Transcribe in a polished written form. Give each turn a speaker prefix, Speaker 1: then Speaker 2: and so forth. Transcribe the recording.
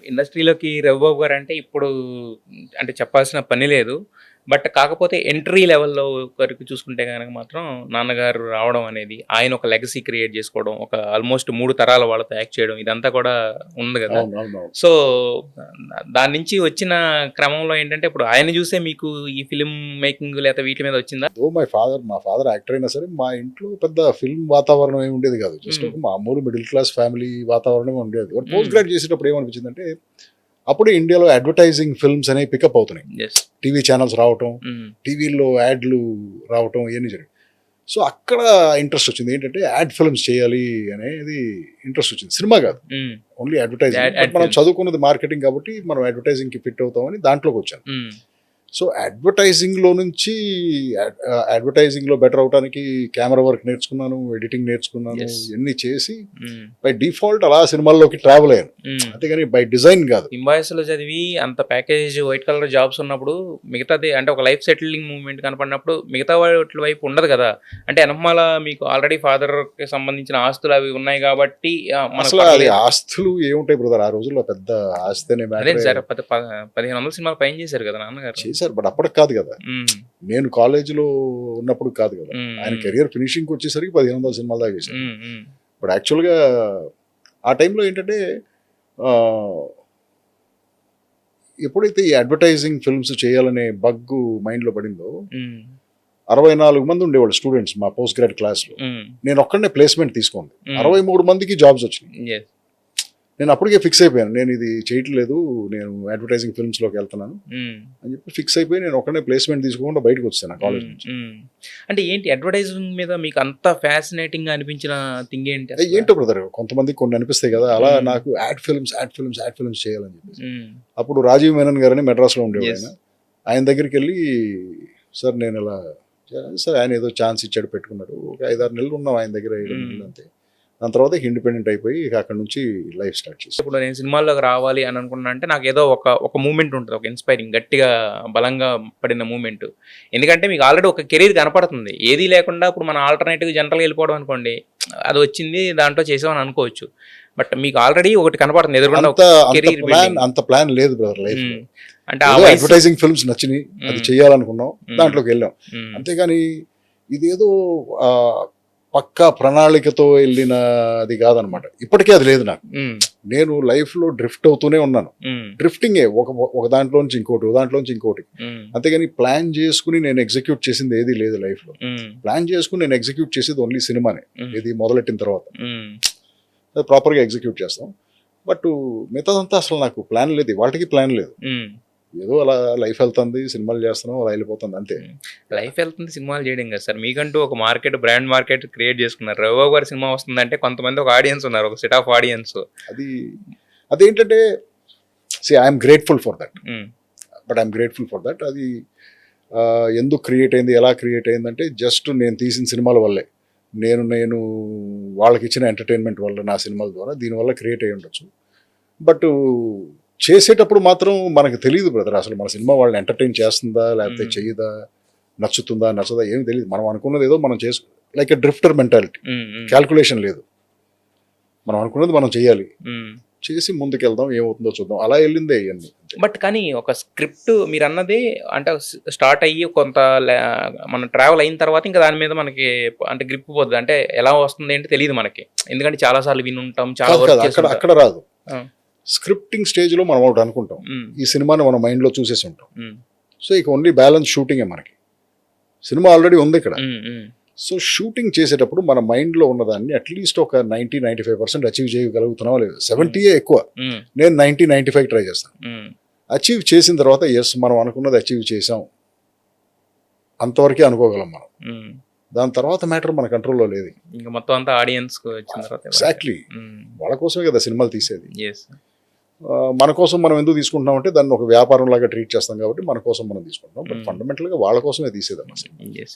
Speaker 1: ఇండస్ట్రీలోకి రవిబాబు గారంటే ఇప్పుడు అంటే చెప్పాల్సిన పని లేదు. బట్ కాకపోతే ఎంట్రీ లెవెల్‌లో వరకు చూసుకుంటే గనక మాత్రం నాన్నగారు రావడం అనేది, ఆయన ఒక లెగసీ క్రియేట్ చేసుకోవడం, ఒక ఆల్మోస్ట్ 3 తరాల వాళ్ళతో యాక్ట్ చేయడం ఇదంతా కూడా ఉంది గదా!
Speaker 2: అవునవునవును.
Speaker 1: సో, దాని నుంచి వచ్చిన క్రమంలో ఏంటంటే ఇప్పుడు ఆయన్ని చూసే మీకు ఈ ఫిల్మ్ మేకింగ్ లేకపోతే వీటి మీద వచ్చిందా?
Speaker 2: మా ఫాదర్ యాక్టర్ అయినా సరే, మా ఇంట్లో పెద్ద ఫిల్మ్ వాతావరణం ఏమి ఉండేది కాదు. జస్ట్
Speaker 1: హ్మ్.
Speaker 2: ఒక మామూలు మిడిల్ క్లాస్ ఫ్యామిలీ వాతావరణమే ఉండేది. పోస్ట్
Speaker 1: హ్మ్.
Speaker 2: గ్రాడ్ చేసేటప్పుడు ఏమనిపించిందంటే, అప్పుడే ఇండియాలో అడ్వర్టైజింగ్ ఫిల్మ్స్ అనేవి పికప్ అవుతున్నాయి.
Speaker 1: యెస్.
Speaker 2: టీవీ ఛానల్స్ రావటం,
Speaker 1: హ్మ్.
Speaker 2: టీవీల్లో యాడ్లు రావటం ఇవన్నీ జరిగాయి. సో అక్కడ ఇంట్రెస్ట్ వచ్చింది. ఏంటంటే యాడ్ ఫిల్మ్స్ చేయాలి అనేది ఇంట్రెస్ట్ వచ్చింది. సినిమా కాదు,
Speaker 1: హ్మ్.
Speaker 2: Only advertising.
Speaker 1: యాడ్
Speaker 2: మనం
Speaker 1: ఫిల్మ్స్.
Speaker 2: చదువుకున్నది మార్కెటింగ్ కాబట్టి మనం అడ్వర్టైజింగ్కి ఫిట్ అవుతామని దాంట్లోకి వచ్చాను.
Speaker 1: హ్మ్.
Speaker 2: సో అడ్వర్టైజింగ్లో నుంచి అడ్వర్టైజింగ్లో బెటర్ అవడానికి కెమెరా వర్క్ నేర్చుకున్నాను, ఎడిటింగ్ నేర్చుకున్నాను,
Speaker 1: యెస్.
Speaker 2: ఇవన్నీ చేసి
Speaker 1: హ్మ్.
Speaker 2: బై డిఫాల్ట్ అలా సినిమాల్లోకి ట్రావెల్ అయ్యాను.
Speaker 1: హ్మ్.
Speaker 2: అంతేగాని బై డిజైన్ కాదు.
Speaker 1: ఇంబాయస్‌లో చదివి అంత ప్యాకేజ్ వైట్ కలర్ జాబ్స్ ఉన్నప్పుడు మిగతాది అంటే ఒక లైఫ్ సెటిలింగ్ మూవ్‌మెంట్ కనపడినప్పుడు మిగతా వాటి వైపు ఉండదు కదా! అంటే ఎనకమాల మీకు ఆల్రెడీ ఫాదర్‌కి సంబంధించిన ఆస్తులు అవి ఉన్నాయి కాబట్టి మనకు
Speaker 2: అసలు అది
Speaker 1: పర్లేదు.
Speaker 2: ఆస్తులు ఏముంటాయి బ్రదర్, ఆ రోజుల్లో పెద్ద ఆస్తి అనే
Speaker 1: అదేంటి
Speaker 2: మ్యాటర్
Speaker 1: సార్ 1500 సినిమాలు పైన చేశారు కదా నాన్నగారు.
Speaker 2: చేశారు. బట్ అప్పటికి కాదు కదా,
Speaker 1: హ్మ్.
Speaker 2: నేను కాలేజీలో ఉన్నప్పుడు కాదు కదా.
Speaker 1: హ్మ్.
Speaker 2: ఆయన
Speaker 1: హ్మ్.
Speaker 2: కెరియర్ ఫినిషింగ్కి వచ్చేసరికి 1500 సినిమాలు దాకా చేశారు.
Speaker 1: హ్మ్. హ్మ్.
Speaker 2: బట్ యాక్చువల్గా ఆ టైంలో ఏంటంటే ఆ, ఎప్పుడైతే ఈ అడ్వర్టైజింగ్ ఫిల్మ్స్ చేయాలనే బగ్గు మైండ్లో పడిందో,
Speaker 1: హ్మ్.
Speaker 2: 64 మంది ఉండేవాళ్ళు స్టూడెంట్స్ మా పోస్ట్ గ్రాడ్ క్లాస్లో.
Speaker 1: హ్మ్.
Speaker 2: నేను ఒక్కడనే ప్లేస్మెంట్ తీసుకోండి,
Speaker 1: హ్మ్.
Speaker 2: 63 మందికి జాబ్స్ వచ్చినాయి.
Speaker 1: యెస్.
Speaker 2: నేను అప్పటికే ఫిక్స్ అయిపోయాను, నేను ఇది చేయట్లేదు, నేను అడ్వర్టైజింగ్ ఫిల్మ్స్లోకి వెళ్తున్నాను
Speaker 1: హ్మ్.
Speaker 2: అని చెప్పి ఫిక్స్ అయిపోయి నేను ఒక్కడనే ప్లేస్మెంట్ తీసుకోకుండా బయటకు వచ్చాను కాలేజ్
Speaker 1: హ్మ్.
Speaker 2: నుంచి.
Speaker 1: హ్మ్. అంటే ఏంటి అడ్వర్టైజింగ్ మీద మీకు అంత ఫ్యాసినేటింగ్‌గా అనిపించిన థింగ్ ఏంటి అసల?
Speaker 2: ఏంటో బ్రదర్, కొంతమంది కొన్ని అనిపిస్తాయి కదా, అలా
Speaker 1: హ్మ్.
Speaker 2: నాకు యాడ్ ఫిల్మ్స్ చేయాలని చెప్పేసి.
Speaker 1: హ్మ్.
Speaker 2: అప్పుడు రాజీవ్ మేనన్ గారని మెడ్రాస్లో ఉండేవాడు
Speaker 1: యెస్.
Speaker 2: ఆయన దగ్గరికి వెళ్ళి, సార్ నేను ఇలా సార్ ఆయన ఏదో ఛాన్స్ ఇచ్చాడు, పెట్టుకున్నాడు. ఒక 5-6 నెలలు ఉన్నాం ఆయన దగ్గర, 7 నెలలు అంతే. దాని తర్వాత ఇండిపెండెంట్ అయిపోయి ఇక అక్కడ నుంచి లైఫ్ స్టార్ట్ చేశాను.
Speaker 1: ఇప్పుడు నేను సినిమాల్లోకి రావాలి అని అనుకున్నా అంటే నాకేదో ఒక మూవ్‌మెంట్ ఉంటది. ఒక ఇన్‌స్పైరింగ్ గట్టిగా బలంగా పడిన మూవ్‌మెంట్. ఎందుకంటే మీకు ఆల్రెడీ ఒక కెరీర్ కనపడుతుంది. ఏది లేకుండా ఇప్పుడు మనం ఆల్టర్‌నేటివ్‌గా జనరల్‌గా వెళ్ళిపోవడం అనుకోండి. అది వచ్చింది దాంట్లో చేసామని అనుకోవచ్చు. బట్ మీకు ఆల్రెడీ ఒకటి కనపడుతుంది. ఎదురుగుండా
Speaker 2: అంత
Speaker 1: ఒక
Speaker 2: అంత
Speaker 1: కెరీర్
Speaker 2: ప్లాన్
Speaker 1: బిల్డింగ్.
Speaker 2: అంత ప్లాన్ లేదు బ్రదర్ లైఫ్లో.
Speaker 1: హ్మ్. అంటే ఆ
Speaker 2: ఏదో
Speaker 1: వయసు.
Speaker 2: అడ్వర్టైజింగ్ ఫిల్మ్స్ నచ్చినాయి, అది
Speaker 1: హ్మ్.
Speaker 2: చేయాలనుకున్నాం,
Speaker 1: హ్మ్.
Speaker 2: దాంట్లోకి వెళ్ళాం.
Speaker 1: హ్మ్.
Speaker 2: అంతేగాని ఇదేదో ఆ, పక్కా ప్రణాళికతో వెళ్ళినది కాదనమాట. ఇప్పటికే అది లేదు నాకు.
Speaker 1: హ్మ్.
Speaker 2: నేను లైఫ్లో డ్రిఫ్ట్ అవుతూనే ఉన్నాను.
Speaker 1: హ్మ్.
Speaker 2: డ్రిఫ్టింగే, ఒక దాంట్లోంచి ఇంకోటి, ఒక దాంట్లోంచి ఇంకోటి.
Speaker 1: హ్మ్.
Speaker 2: అంతేగాని ప్లాన్ చేసుకుని నేను ఎగ్జిక్యూట్ చేసింది ఏది లేదు లైఫ్లో.
Speaker 1: హ్మ్.
Speaker 2: ప్లాన్ చేసుకుని నేను ఎగ్జిక్యూట్ చేసేది ఓన్లీ సినిమానే.
Speaker 1: హ్మ్.
Speaker 2: ఇది మొదలెట్టిన తర్వాత
Speaker 1: హ్మ్.
Speaker 2: ప్రాపర్గా ఎగ్జిక్యూట్ చేస్తాం. బట్ మిగతాదంతా అసలు నాకు ప్లాన్ లేదు, వాటికి ప్లాన్ లేదు.
Speaker 1: హ్మ్.
Speaker 2: ఏదో అలా లైఫ్ వెళ్తుంది, సినిమాలు చేస్తున్నాం, అలా వెళ్ళిపోతుంది అంతే.
Speaker 1: లైఫ్ వెళ్తుంది సినిమాలు చేయడం కదా సార్. మీకంటూ ఒక మార్కెట్, బ్రాండ్ మార్కెట్ క్రియేట్ చేసుకున్నారు. 'రవిబాబు' గారి సినిమా వస్తుందంటే కొంతమంది ఒక ఆడియన్స్ ఉన్నారు. ఒక సెట్ ఆఫ్ ఆడియన్స్.
Speaker 2: అది అదేంటంటే, ఐఎమ్ గ్రేట్ఫుల్ ఫర్ దట్.
Speaker 1: హ్మ్.
Speaker 2: అది ఎందుకు క్రియేట్ అయింది, ఎలా క్రియేట్ అయిందంటే జస్ట్ నేను తీసిన సినిమాల వల్లే, నేను వాళ్ళకి ఇచ్చిన ఎంటర్టైన్మెంట్ వల్ల, నా సినిమాల ద్వారా దీనివల్ల క్రియేట్ అయ్యి ఉండొచ్చు. బట్ చేసేటప్పుడు మాత్రం మనకు తెలియదు బ్రదర్, అసలు మన సినిమా వాళ్ళని ఎంటర్టైన్ చేస్తుందా లేకపోతే
Speaker 1: హ్మ్.
Speaker 2: చెయ్యదా, నచ్చుతుందా నచ్చదా ఏమి తెలియదు. మనం అనుకున్నది ఏదో మనం చేసు, లైక్ ఎ డ్రిఫ్టర్ మెంటాలిటీ.
Speaker 1: హ్మ్. హ్మ్.
Speaker 2: క్యాల్కులేషన్ లేదు, మనం అనుకున్నది మనం చేయాలి,
Speaker 1: హ్మ్.
Speaker 2: చేసి ముందుకెళ్దాం, ఏమవుతుందో చూద్దాం, అలా వెళ్ళిందే ఇవన్నీ.
Speaker 1: బట్ కానీ ఒక స్క్రిప్ట్ మీరన్నది అంటే స్టార్ట్ అయ్యి కొంత మనం ట్రావెల్ అయిన తర్వాత ఇంకా దాని మీద మనకి అంటే గ్రిప్ పోద్ది. అంటే ఎలా వస్తుంది ఏంటి తెలీదు మనకి. ఎందుకంటే చాలా సార్లు వినుంటాం. చాలా
Speaker 2: కాదు
Speaker 1: వర్క్
Speaker 2: కాదు,
Speaker 1: చేసి
Speaker 2: అక్కడ
Speaker 1: ఉంటాం.
Speaker 2: అక్కడ రాదు.
Speaker 1: ఆ!
Speaker 2: స్క్రిప్టింగ్ స్టేజ్లో మనం ఒకటి అనుకుంటాం,
Speaker 1: హ్మ్.
Speaker 2: ఈ సినిమాని మనం మైండ్లో చూసేసి ఉంటాం.
Speaker 1: హ్మ్.
Speaker 2: సో ఇక ఓన్లీ బ్యాలెన్స్ షూటింగే మనకి. సినిమా ఆల్రెడీ ఉంది ఇక్కడ.
Speaker 1: హ్మ్. హ్మ్.
Speaker 2: సో షూటింగ్ చేసేటప్పుడు మన మైండ్లో ఉన్నదాన్ని అట్లీస్ట్ ఒక 90-95% అచీవ్ చేయగలుగుతున్నావా లేదు. 70 ఎక్కువ,
Speaker 1: హ్మ్.
Speaker 2: నేను 90-95 ట్రై చేస్తాను.
Speaker 1: హ్మ్.
Speaker 2: అచీవ్ చేసిన తర్వాత ఎస్ మనం అనుకున్నది అచీవ్ చేసాం, అంతవరకే అనుకోగలం మనం.
Speaker 1: హ్మ్.
Speaker 2: దాని తర్వాత మ్యాటర్ మన కంట్రోల్లో లేదు.
Speaker 1: ఇంక మొత్తం అంతా ఆడియన్స్‌కి వచ్చిన తర్వాత ఎవరికి.
Speaker 2: ఎగ్జాక్ట్లీ,
Speaker 1: హ్మ్.
Speaker 2: వాళ్ళ కోసమే కదా సినిమాలు తీసేది.
Speaker 1: యెస్.
Speaker 2: మన కోసం మనం ఎందుకు తీసుకుంటున్నాం అంటే దాన్ని ఒక వ్యాపారం లాగా ట్రీట్ చేస్తాం కాబట్టి మన కోసం మనం తీసుకుంటున్నాం. బట్
Speaker 1: హ్మ్.
Speaker 2: ఫండమెంటల్గా వాళ్ళ కోసమే తీసేదమ్మా సినిమా.
Speaker 1: యెస్.